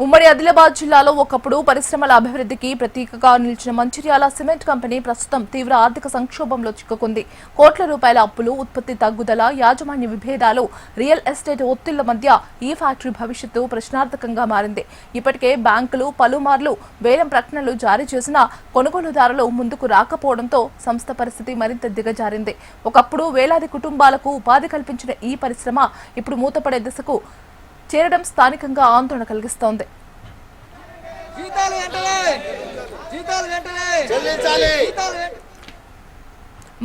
ఉమ్మడి ఆదిలాబాద్ జిల్లాలో ఒకప్పుడు పరిశ్రమల అభివృద్ధికి ప్రతీకగా నిలిచిన మంచిర్యాల సిమెంట్ కంపెనీ ప్రస్తుతం తీవ్ర ఆర్థిక సంక్షోభంలో చిక్కుకుంది. కోట్ల రూపాయల అప్పులు, ఉత్పత్తి తగ్గుదల, యాజమాన్య విభేదాలు, రియల్ ఎస్టేట్ ఒత్తిళ్ల మధ్య ఈ ఫ్యాక్టరీ భవిష్యత్తు ప్రశ్నార్థకంగా మారింది. ఇప్పటికే బ్యాంకులు పలుమార్లు వేలం ప్రకటనలు జారీ చేసినా కొనుగోలుదారులు ముందుకు రాకపోవడంతో సంస్థ పరిస్థితి మరింత దిగజారింది. ఒకప్పుడు వేలాది కుటుంబాలకు ఉపాధి కల్పించిన ఈ పరిశ్రమ ఇప్పుడు మూతపడే దిశకు చేరడం స్థానికంగా ఆందోళన కలిగిస్తోంది.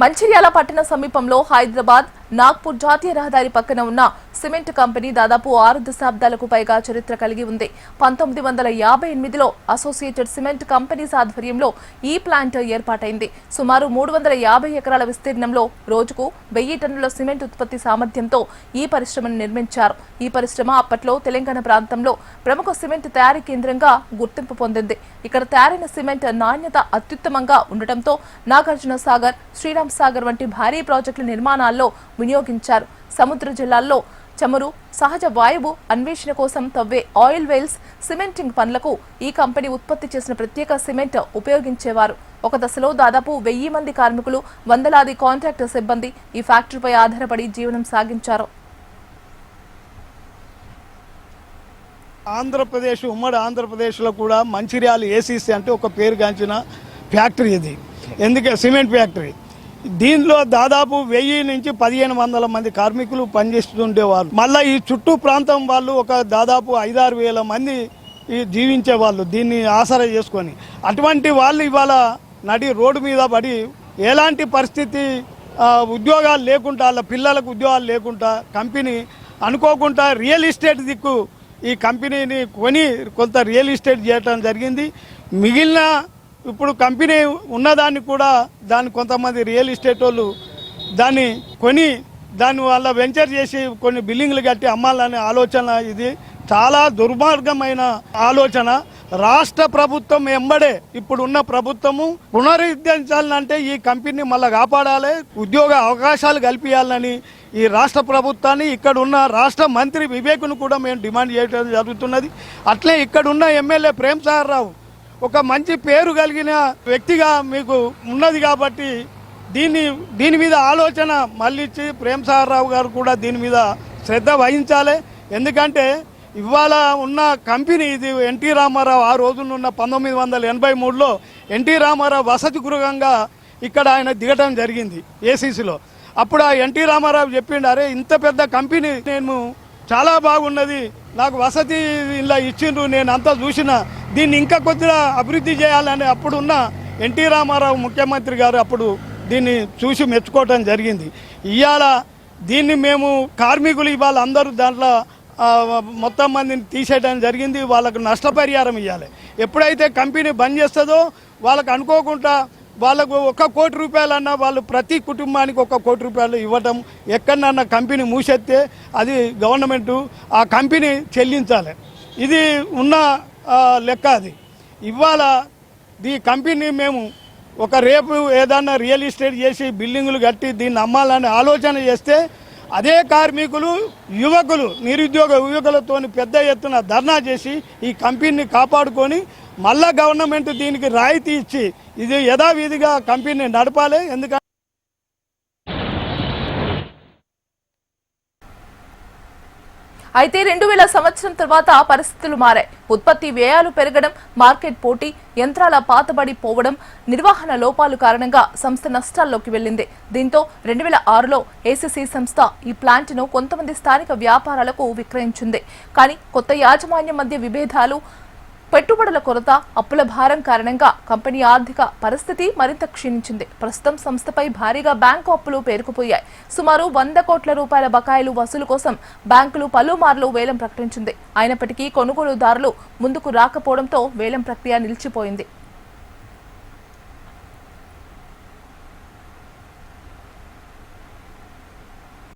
మంచిర్యాల పట్టణ సమీపంలో హైదరాబాద్ నాగ్పూర్ జాతీయ రహదారి పక్కన ఉన్న సిమెంట్ కంపెనీ దాదాపు 6 దశాబ్దాలకు పైగా చరిత్ర కలిగి ఉంది. 1958లో అసోసియేటెడ్ సిమెంట్ కంపెనీస్ ఆధ్వర్యంలో ఈ ప్లాంట్ ఏర్పాటైంది. సుమారు 350 ఎకరాల విస్తీర్ణంలో రోజుకు 1000 టన్నుల సిమెంట్ ఉత్పత్తి సామర్థ్యంతో ఈ పరిశ్రమను నిర్మించారు. ఈ పరిశ్రమ అప్పట్లో తెలంగాణ ప్రాంతంలో ప్రముఖ సిమెంట్ తయారీ కేంద్రంగా గుర్తింపు పొందింది. ఇక్కడ తయారైన సిమెంట్ నాణ్యత అత్యుత్తమంగా ఉండటంతో నాగార్జున సాగర్, శ్రీరామ్ సాగర్ వంటి భారీ ప్రాజెక్టుల నిర్మాణాల్లో వినియోగించారు. సముద్ర జలాల్లో చమురు, సహజ వాయువు అన్వేషణ కోసం తవ్వే ఆయిల్ వెల్స్, సిమెంటింగ్ పనులకు ఈ కంపెనీ ఉత్పత్తి చేసిన ప్రత్యేక సిమెంట్ ఉపయోగించేవారు. ఒక దశలో దాదాపు 1000 మంది కార్మికులు, వందలాది కాంట్రాక్టర్ సిబ్బంది ఈ ఫ్యాక్టరీపై ఆధారపడి జీవనం సాగించారు. ఆంధ్రప్రదేశ్, ఉమ్మడి ఆంధ్రప్రదేశ్లో కూడా మంచిర్యాల ఏసీసీ అంటే ఒక పేరుగాంచిన ఫ్యాక్టరీ ఇది. ఎందుకంటే సిమెంట్ ఫ్యాక్టరీ. దీనిలో దాదాపు 1000 నుంచి 1500 మంది కార్మికులు పనిచేస్తుండేవాళ్ళు. మళ్ళీ ఈ చుట్టూ ప్రాంతం వాళ్ళు ఒక దాదాపు 5-6 వేల మంది జీవించే వాళ్ళు దీన్ని ఆసరా చేసుకొని. అటువంటి వాళ్ళు ఇవాళ నడి రోడ్డు మీద పడి ఎలాంటి పరిస్థితి, ఉద్యోగాలు లేకుండా, వాళ్ళ పిల్లలకు ఉద్యోగాలు లేకుండా కంపెనీ అనుకోకుండా రియల్ ఎస్టేట్ దిక్కు ఈ కంపెనీని కొని కొంత రియల్ ఎస్టేట్ చేయటం జరిగింది. మిగిలిన ఇప్పుడు కంపెనీ ఉన్నదాన్ని కూడా దాన్ని కొంతమంది రియల్ ఎస్టేట్ వాళ్ళు దాన్ని కొని దాని వల్ల వెంచర్ చేసి కొన్ని బిల్డింగ్లు కట్టి అమ్మాలనే ఆలోచన ఇది చాలా దుర్మార్గమైన ఆలోచన. రాష్ట్ర ప్రభుత్వం ఎంబడే ఇప్పుడున్న ప్రభుత్వము పునరుద్ధరించాలంటే ఈ కంపెనీ మళ్ళీ కాపాడాలి, ఉద్యోగ అవకాశాలు కల్పించాలని ఈ రాష్ట్ర ప్రభుత్వాన్ని, ఇక్కడ ఉన్న రాష్ట్ర మంత్రి వివేక్ను కూడా మేము డిమాండ్ చేయడం జరుగుతున్నది. అట్లే ఇక్కడున్న ఎమ్మెల్యే ప్రేమ్ సాగర్ రావు ఒక మంచి పేరు కలిగిన వ్యక్తిగా మీకు ఉన్నది కాబట్టి దీని మీద ఆలోచన మళ్ళీ ప్రేమ్ సాగర్ రావు గారు కూడా దీని మీద శ్రద్ధ వహించాలి. ఎందుకంటే ఇవాళ ఉన్న కంపెనీ ఇది ఎన్టీ రామారావు ఆ రోజునున్న 1983లో ఎన్టీ రామారావు వసతి గృహంగా ఇక్కడ ఆయన దిగటం జరిగింది ఏసీసీలో. అప్పుడు ఆ ఎన్టీ రామారావు చెప్పిండు, అరే ఇంత పెద్ద కంపెనీ నేను చాలా బాగున్నది, నాకు వసతి ఇలా ఇచ్చిండ్రు, నేను అంతా చూసిన, దీన్ని ఇంకా కొద్దిగా అభివృద్ధి చేయాలని అప్పుడున్న ఎన్టీ రామారావు ముఖ్యమంత్రి గారు అప్పుడు దీన్ని చూసి మెచ్చుకోవటం జరిగింది. ఇవాళ దీన్ని మేము కార్మికులు ఇవాళ అందరూ దాంట్లో మొత్తం మందిని తీసేయడం జరిగింది. వాళ్ళకు నష్టపరిహారం ఇవ్వాలి. ఎప్పుడైతే కంపెనీ బంద్ చేస్తుందో వాళ్ళకు అనుకోకుండా వాళ్ళకు 1 కోటి రూపాయలన్నా వాళ్ళు ప్రతి కుటుంబానికి 1 కోటి రూపాయలు ఇవ్వటం, ఎక్కడన్నా కంపెనీ మూసేస్తే అది గవర్నమెంటు ఆ కంపెనీ చెల్లించాలి. ఇది ఉన్న లెక్క. అది ఇవాళ ఈ కంపెనీ మేము రేపు ఏదన్నా రియల్ ఎస్టేట్ చేసి బిల్డింగులు కట్టి దీన్ని అమ్మాలని ఆలోచన చేస్తే అదే కార్మికులు, యువకులు, నిరుద్యోగ యువకులతో పెద్ద ఎత్తున ధర్నా చేసి ఈ కంపెనీని కాపాడుకొని మళ్ళా గవర్నమెంట్ దీనికి రాయితీ ఇచ్చి ఇది యథావిధిగా కంపెనీని నడపాలి. ఎందుకంటే అయితే 2000 సంవత్సరం తర్వాత పరిస్థితులు మారాయి. ఉత్పత్తి వ్యయాలు పెరగడం, మార్కెట్ పోటీ, యంత్రాల పాతబడిపోవడం, నిర్వహణ లోపాలు కారణంగా సంస్థ నష్టాల్లోకి వెళ్లింది. దీంతో 2006లో ఏసీసీ సంస్థ ఈ ప్లాంట్ను కొంతమంది స్థానిక వ్యాపారాలకు విక్రయించింది. కానీ కొత్త యాజమాన్యం మధ్య విభేదాలు, పెట్టుబడుల కొరత, అప్పుల భారం కారణంగా కంపెనీ ఆర్థిక పరిస్థితి మరింత క్షీణించింది. ప్రస్తుతం సంస్థపై భారీగా బ్యాంకు అప్పులు పేరుకుపోయాయి. సుమారు 100 కోట్ల రూపాయల బకాయిలు వసూలు కోసం బ్యాంకులు పలుమార్లు వేలం ప్రకటించింది. అయినప్పటికీ కొనుగోలుదారులు ముందుకు రాకపోవడంతో వేలం ప్రక్రియ నిలిచిపోయింది.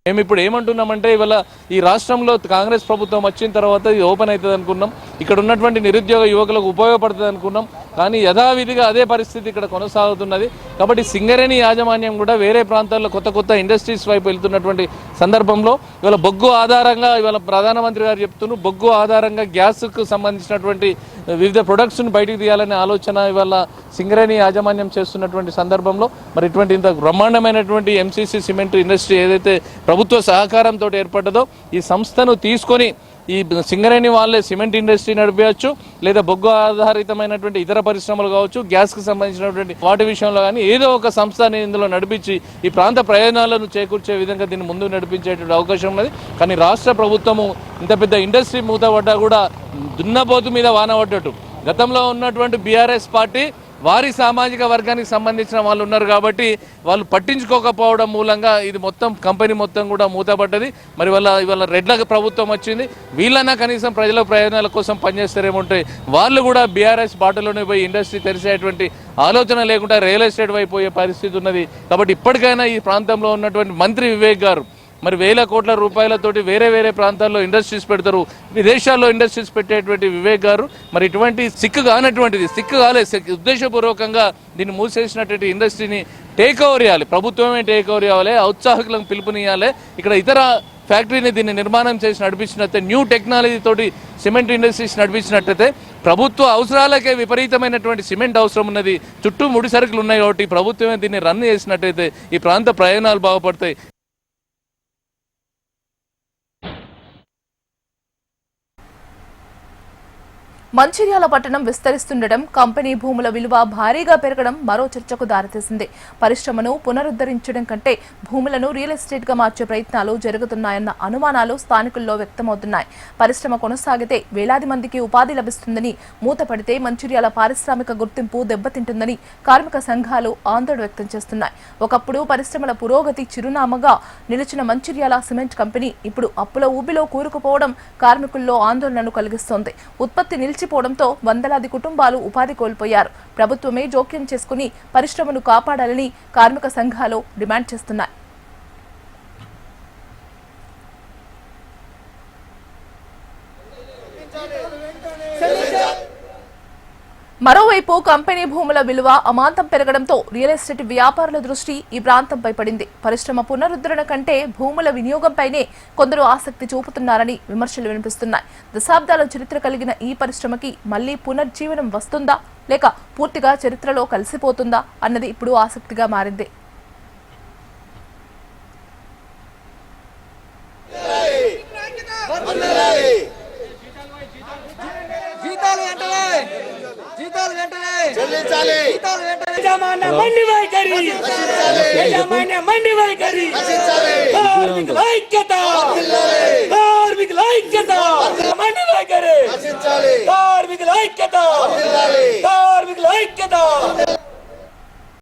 మేము ఇప్పుడు ఏమంటున్నామంటే ఇవాళ ఈ రాష్ట్రంలో కాంగ్రెస్ ప్రభుత్వం వచ్చిన తర్వాత ఇది ఓపెన్ అవుతుంది అనుకున్నాం. ఇక్కడ ఉన్నటువంటి నిరుద్యోగ యువకులకు ఉపయోగపడుతుంది అనుకున్నాం. కానీ యథావిధిగా అదే పరిస్థితి ఇక్కడ కొనసాగుతున్నది. కాబట్టి సింగరేణి యాజమాన్యం కూడా వేరే ప్రాంతాల్లో కొత్త కొత్త ఇండస్ట్రీస్ వైపు వెళ్తున్నటువంటి సందర్భంలో ఇవాళ బొగ్గు ఆధారంగా ఇవాళ ప్రధానమంత్రి గారు చెప్తున్నారు, బొగ్గు ఆధారంగా గ్యాస్కు సంబంధించినటువంటి వివిధ ప్రొడక్ట్స్ను బయటికి తీయాలనే ఆలోచన ఇవాళ సింగరేణి యాజమాన్యం చేస్తున్నటువంటి సందర్భంలో మరి ఇటువంటి ఇంత బ్రహ్మాండమైనటువంటి ఎంసీసీ సిమెంట్ ఇండస్ట్రీ ఏదైతే ప్రభుత్వ సహకారంతో ఏర్పడ్డదో ఈ సంస్థను తీసుకొని ఈ సింగరేణి వాళ్ళే సిమెంట్ ఇండస్ట్రీ నడిపేయచ్చు, లేదా బొగ్గు ఆధారితమైనటువంటి ఇతర పరిశ్రమలు కావచ్చు, గ్యాస్కి సంబంధించినటువంటి వాటి విషయంలో కానీ ఏదో ఒక సంస్థని ఇందులో నడిపించి ఈ ప్రాంత ప్రయోజనాలను చేకూర్చే విధంగా దీన్ని ముందుకు నడిపించేటువంటి అవకాశం ఉన్నది. కానీ రాష్ట్ర ప్రభుత్వము ఇంత పెద్ద ఇండస్ట్రీ మూతపడ్డా కూడా దున్నపోతు మీద వాన పడ్డట్టు గతంలో ఉన్నటువంటి బీఆర్ఎస్ పార్టీ వారి సామాజిక వర్గానికి సంబంధించిన వాళ్ళు ఉన్నారు కాబట్టి వాళ్ళు పట్టించుకోకపోవడం మూలంగా ఇది మొత్తం కంపెనీ మొత్తం కూడా మూతపడ్డది. మరి ఇవాళ రెడ్ల ప్రభుత్వం వచ్చింది, వీళ్ళన్నా కనీసం ప్రజల ప్రయోజనాల కోసం పనిచేస్తారేమంటే వాళ్ళు కూడా బీఆర్ఎస్ బాటలోనే పోయి ఇండస్ట్రీ తెరిచేటువంటి ఆలోచన లేకుండా రియల్ ఎస్టేట్ వైపు పోయే పరిస్థితి ఉన్నది. కాబట్టి ఇప్పటికైనా ఈ ప్రాంతంలో ఉన్నటువంటి మంత్రి వివేక్ గారు మరి వేల కోట్ల రూపాయలతోటి వేరే ప్రాంతాల్లో ఇండస్ట్రీస్ పెడతారు, విదేశాల్లో ఇండస్ట్రీస్ పెట్టేటువంటి వివేక్ గారు మరి ఇటువంటి సిక్కు కాలే ఉద్దేశపూర్వకంగా దీన్ని మూసేసినటువంటి ఇండస్ట్రీని టేక్ ఓవర్ చేయాలి, ప్రభుత్వమే టేక్ ఓవర్ చేయాలి, ఔత్సాహికులకు పిలుపునియాలి. ఇక్కడ ఇతర ఫ్యాక్టరీని దీన్ని నిర్మాణం చేసి నడిపించినట్టే న్యూ టెక్నాలజీ తోటి సిమెంట్ ఇండస్ట్రీస్ నడిపించినట్టయితే ప్రభుత్వ అవసరాలకే విపరీతమైనటువంటి సిమెంట్ అవసరం ఉన్నది, చుట్టూ ముడి సరుకులు ఉన్నాయి కాబట్టి ప్రభుత్వమే దీన్ని రన్ చేసినట్టయితే ఈ ప్రాంత ప్రయోజనాలు బాగుపడతాయి. మంచిర్యాల పట్టణం విస్తరిస్తుండటం, కంపెనీ భూముల విలువ భారీగా పెరగడం మరో చర్చకు దారితీసింది. పరిశ్రమను పునరుద్ధరించడం కంటే భూములను రియల్ ఎస్టేట్ గా మార్చే ప్రయత్నాలు జరుగుతున్నాయన్న అనుమానాలు స్థానికుల్లో వ్యక్తమవుతున్నాయి. పరిశ్రమ కొనసాగితే వేలాది మందికి ఉపాధి లభిస్తుందని, మూతపడితే మంచిర్యాల పారిశ్రామిక గుర్తింపు దెబ్బతింటుందని కార్మిక సంఘాలు ఆందోళన వ్యక్తం చేస్తున్నాయి. ఒకప్పుడు పరిశ్రమల పురోగతి చిరునామాగా నిలిచిన మంచిర్యాల సిమెంట్ కంపెనీ ఇప్పుడు అప్పుల ఊబిలో కూరుకుపోవడం కార్మికుల్లో ఆందోళనను కలిగిస్తోంది. ఉత్పత్తి నిలిచిపోవడంతో వందలాది కుటుంబాలు ఉపాధి కోల్పోయారు. ప్రభుత్వమే జోక్యం చేసుకుని పరిశ్రమను కాపాడాలని కార్మిక సంఘాలు డిమాండ్ చేస్తున్నాయి. మరోవైపు కంపెనీ భూముల విలువ అమాంతం పెరగడంతో రియల్ ఎస్టేట్ వ్యాపారుల దృష్టి ఈ ప్రాంతంపై పడింది. పరిశ్రమ పునరుద్ధరణ కంటే భూముల వినియోగంపైనే కొందరు ఆసక్తి చూపుతున్నారని విమర్శలు వినిపిస్తున్నాయి. దశాబ్దాల చరిత్ర కలిగిన ఈ పరిశ్రమకి మళ్లీ పునర్జీవనం వస్తుందా లేక పూర్తిగా చరిత్రలో కలిసిపోతుందా అన్నది ఇప్పుడు ఆసక్తిగా మారింది. కార్మికుల ఐక్యత